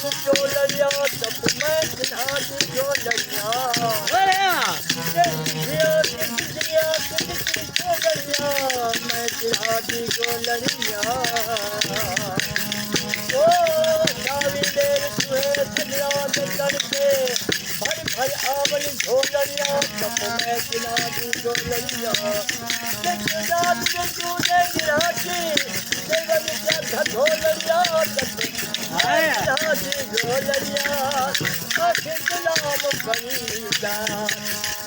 बल चोलरिया तप मैं जिन्हा दी चोलरिया मैं जिन्हा दी चोलरिया ओ चावी देर तुहे छलिया करके भर भर आवल झोलरिया तप मैं जिन्हा दी चोलरिया रात में तूने गिराकी देवर क्या धोलरिया तप झोलरिया आखिर गुलाम बनीदा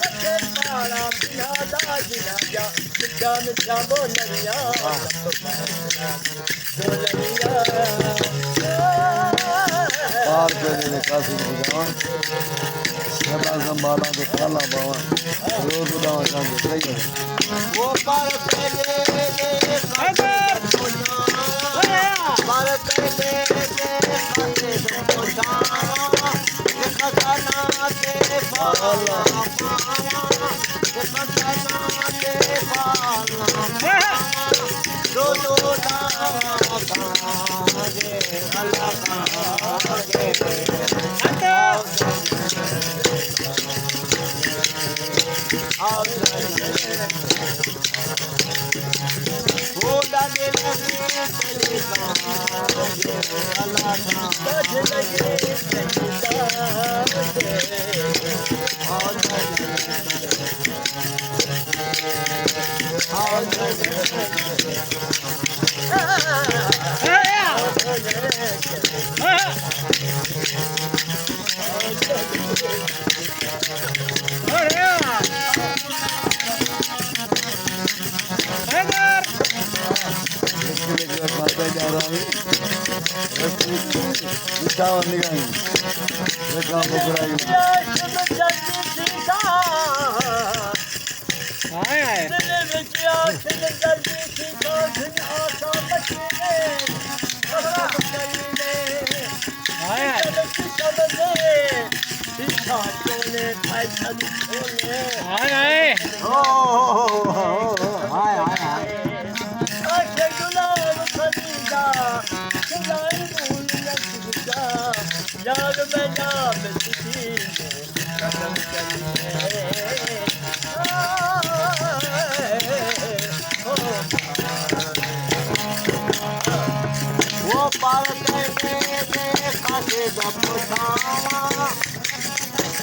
सखे पारा बिना दागिना जा मिठा मिठा बोलरिया बोलरिया पार करे काशी बुझावा सदा संभाला तो खाला बावा रोज बुलावा चांदे सही है वो पार करे पार करे यार मैं नाम किसी कदम वो पार करके काटे दपुछावा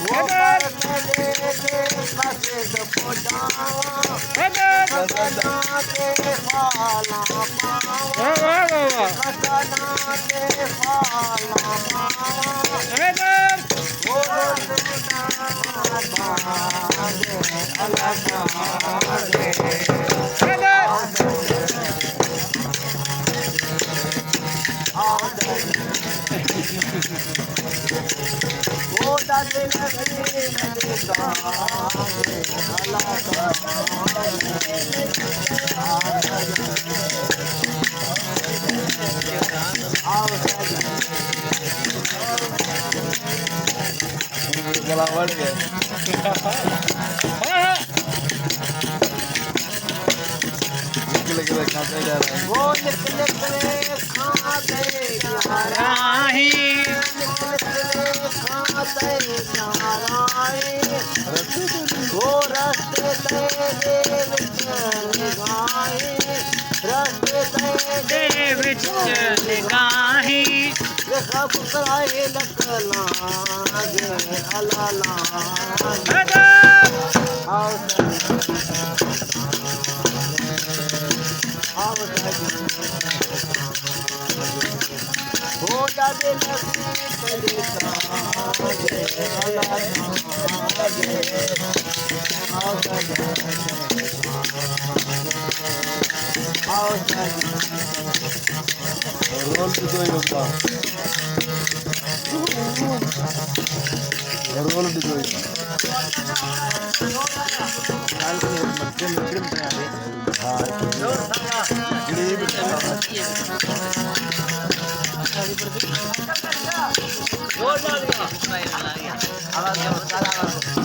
वो पार करके काटे दपुछावा कसना के फाला पावा कसना के फाला पावा वो गला बढ़ गया निकले खाते जा रहा है वो निकले खाते जा रहा है वो रास्ते तेरे गाही देखा पुतराए लकला अलाला हो जाते रोल भी कोई होता रोल भी कोई हाँ